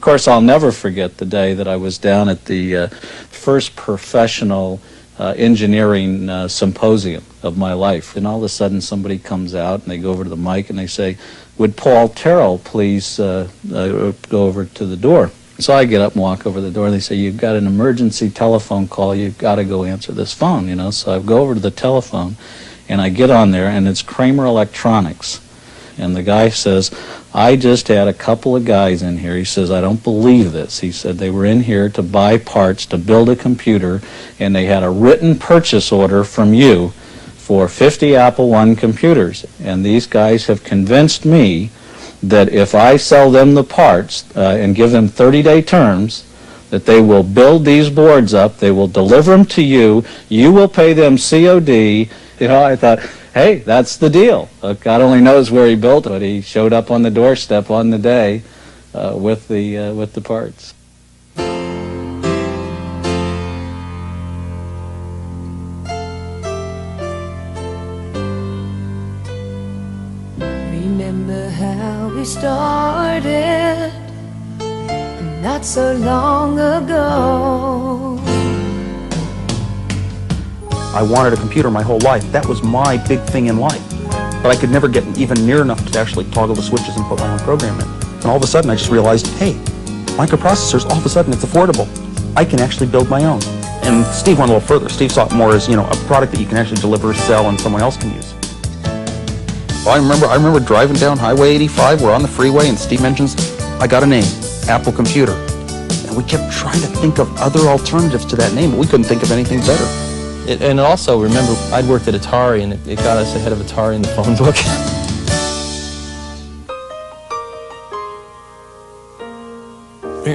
course, I'll never forget the day that I was down at the first professional engineering symposium of my life. And all of a sudden somebody comes out and they go over to the mic and they say, "Would Paul Terrell please go over to the door?" So I get up and walk over the door and they say, "You've got an emergency telephone call, you've got to go answer this phone," you know. So I go over to the telephone and I get on there and it's Kramer Electronics. And the guy says, "I just had a couple of guys in here." He says, "I don't believe this." He said, "They were in here to buy parts to build a computer, and they had a written purchase order from you for 50 Apple I computers. And these guys have convinced me that if I sell them the parts and give them 30-day terms, that they will build these boards up, they will deliver them to you, you will pay them COD." You know, I thought, hey, that's the deal. God only knows where he built it, but he showed up on the doorstep on the day with the parts. Remember how we started not so long ago. I wanted a computer my whole life. That was my big thing in life. But I could never get even near enough to actually toggle the switches and put my own program in. And all of a sudden I just realized, hey, microprocessors, all of a sudden it's affordable. I can actually build my own. And Steve went a little further. Steve saw it more as, you know, a product that you can actually deliver, sell, and someone else can use. Well, I remember driving down Highway 85, we're on the freeway, and Steve mentions, I got a name, Apple Computer. And we kept trying to think of other alternatives to that name, but we couldn't think of anything better. And also, remember, I'd worked at Atari, and it got us ahead of Atari in the phone book.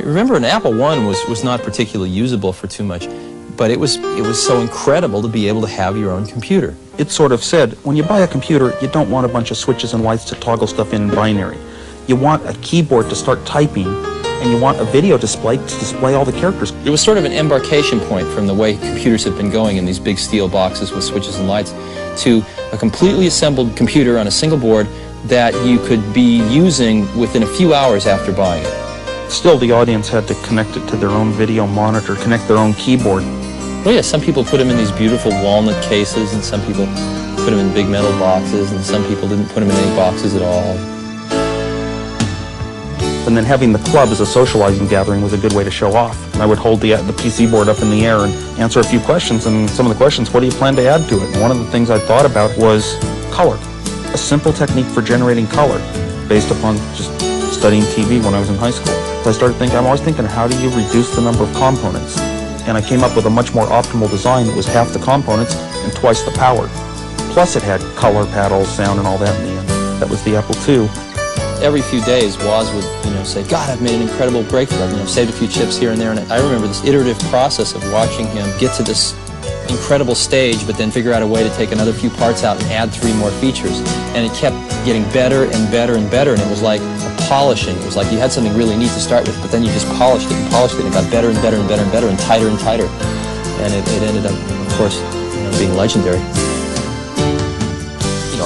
Remember, an Apple I was not particularly usable for too much, but it was so incredible to be able to have your own computer. It sort of said, when you buy a computer, you don't want a bunch of switches and lights to toggle stuff in binary. You want a keyboard to start typing, and you want a video display to display all the characters. It was sort of an embarkation point from the way computers have been going in these big steel boxes with switches and lights to a completely assembled computer on a single board that you could be using within a few hours after buying it. Still, the audience had to connect it to their own video monitor, connect their own keyboard. Well, yeah, some people put them in these beautiful walnut cases, and some people put them in big metal boxes, and some people didn't put them in any boxes at all. And then having the club as a socializing gathering was a good way to show off. And I would hold the PC board up in the air and answer a few questions, and some of the questions, what do you plan to add to it? And one of the things I thought about was color. A simple technique for generating color based upon just studying TV when I was in high school. So I started thinking, I'm always thinking, how do you reduce the number of components? And I came up with a much more optimal design that was half the components and twice the power. Plus it had color, paddles, sound, and all that in the end. That was the Apple II. Every few days, Woz would, say, God, I've made an incredible breakthrough. I've, saved a few chips here and there. And I remember this iterative process of watching him get to this incredible stage, but then figure out a way to take another few parts out and add 3 more features. And it kept getting better and better and better. And it was like a polishing. It was like you had something really neat to start with, but then you just polished it, and it got better and better and better and better and tighter and tighter. And it ended up, of course, being legendary.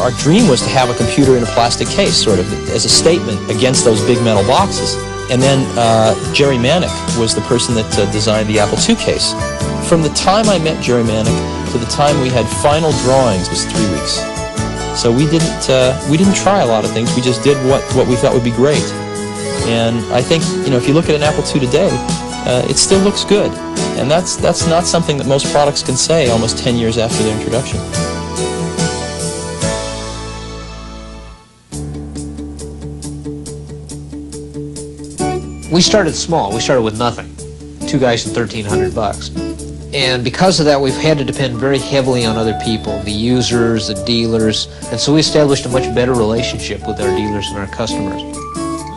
Our dream was to have a computer in a plastic case, sort of, as a statement against those big metal boxes. And then Jerry Manick was the person that designed the Apple II case. From the time I met Jerry Manick to the time we had final drawings was 3 weeks. So we didn't try a lot of things. We just did what we thought would be great. And I think, if you look at an Apple II today, it still looks good. And that's not something that most products can say almost 10 years after their introduction. We started small. We started with nothing. 2 guys and $1,300. And because of that, we've had to depend very heavily on other people, the users, the dealers. And so we established a much better relationship with our dealers and our customers.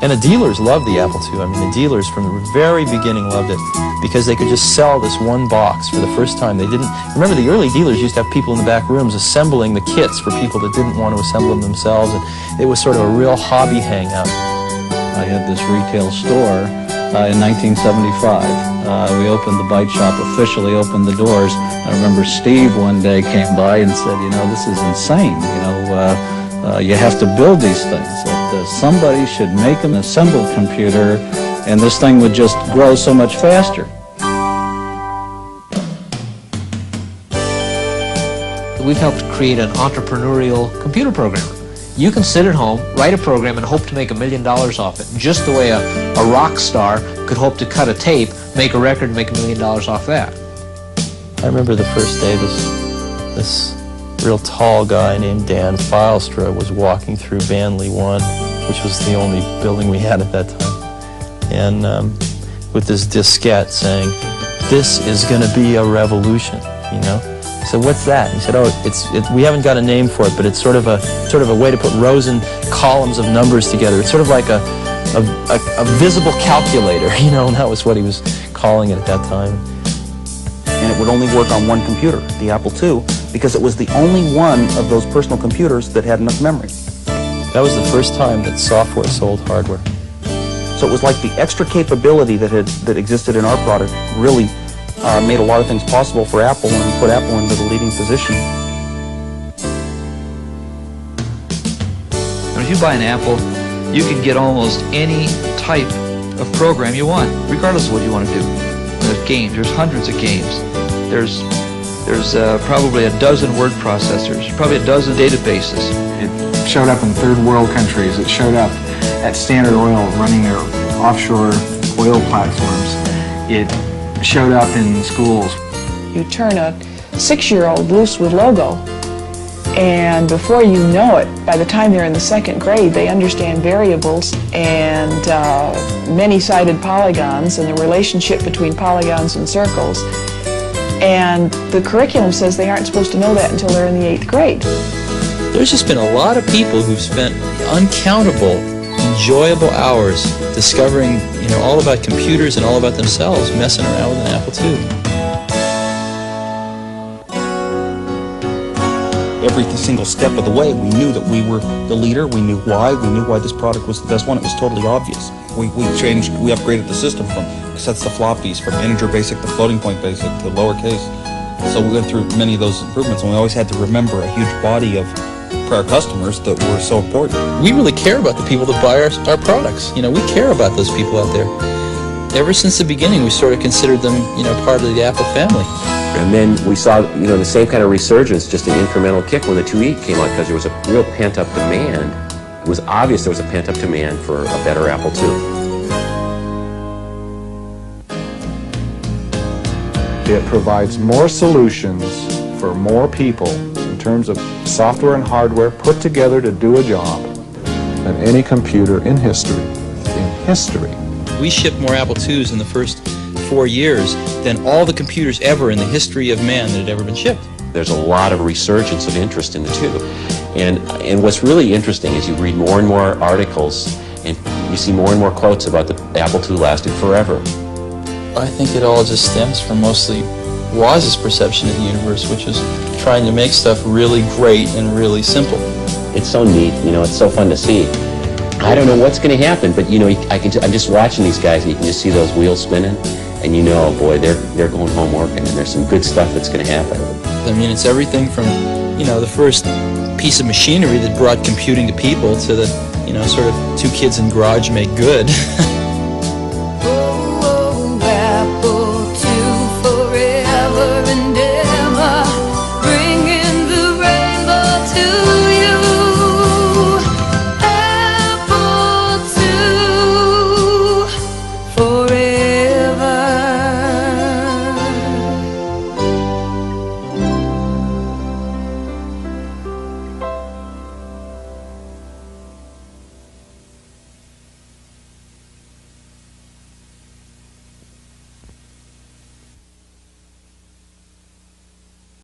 And the dealers loved the Apple II. The dealers from the very beginning loved it because they could just sell this one box for the first time. They didn't, remember the early dealers used to have people in the back rooms assembling the kits for people that didn't want to assemble them themselves. And it was sort of a real hobby hangout. I had this retail store in 1975. We opened the Byte Shop, officially opened the doors. I remember Steve one day came by and said, this is insane. You have to build these things. That somebody should make an assembled computer and this thing would just grow so much faster. We've helped create an entrepreneurial computer programmer. You can sit at home, write a program, and hope to make $1 million off it, just the way a rock star could hope to cut a tape, make a record, and make $1 million off that. I remember the first day this real tall guy named Dan Filestra was walking through Banley 1, which was the only building we had at that time, and with this diskette saying, "This is going to be a revolution," you know. I said, "What's that?" And he said, "Oh, we haven't got a name for it, but it's sort of a way to put rows and columns of numbers together. It's sort of like a visible calculator," you know, and that was what he was calling it at that time. And it would only work on one computer, the Apple II, because it was the only one of those personal computers that had enough memory. That was the first time that software sold hardware. So it was like the extra capability that existed in our product really made a lot of things possible for Apple and put Apple into the leading position. If you buy an Apple, you can get almost any type of program you want, regardless of what you want to do. There's games, there's hundreds of games. There's probably a dozen word processors, probably a dozen databases. It showed up in third world countries. It showed up at Standard Oil running their offshore oil platforms. It showed up in schools. You turn a 6-year-old loose with Logo, and before you know it, by the time they're in the 2nd grade, they understand variables and many-sided polygons and the relationship between polygons and circles. And the curriculum says they aren't supposed to know that until they're in the 8th grade. There's just been a lot of people who've spent uncountable, enjoyable hours discovering, you know, all about computers and all about themselves, messing around with an Apple II. Every single step of the way, we knew that we were the leader. We knew why this product was the best one. It was totally obvious. We upgraded the system from cassettes to floppies, from integer basic to floating point basic to lowercase. So we went through many of those improvements, and we always had to remember a huge body of prior customers that were so important. We really care about the people that buy our products. You know, we care about those people out there. Ever since the beginning, we sort of considered them, you know, part of the Apple family. And then we saw, you know, the same kind of resurgence, just an incremental kick when the IIe came out, because there was a real pent-up demand. It was obvious there was a pent-up demand for a better Apple II. It provides more solutions for more people in terms of software and hardware put together to do a job than any computer in history. We shipped more Apple IIs in the first 4 years than all the computers ever in the history of man that had ever been shipped. There's a lot of resurgence of interest in the II. And what's really interesting is you read more and more articles and you see more and more quotes about the Apple II lasted forever. I think it all just stems from mostly Woz's perception of the universe, which is trying to make stuff really great and really simple. It's so neat, you know, it's so fun to see. I don't know what's going to happen, but you know, I'm just watching these guys, and you can just see those wheels spinning, and you know, oh boy, they're going home working, and there's some good stuff that's going to happen. I mean, it's everything from, you know, the first piece of machinery that brought computing to people to the, you know, sort of two kids in garage make good.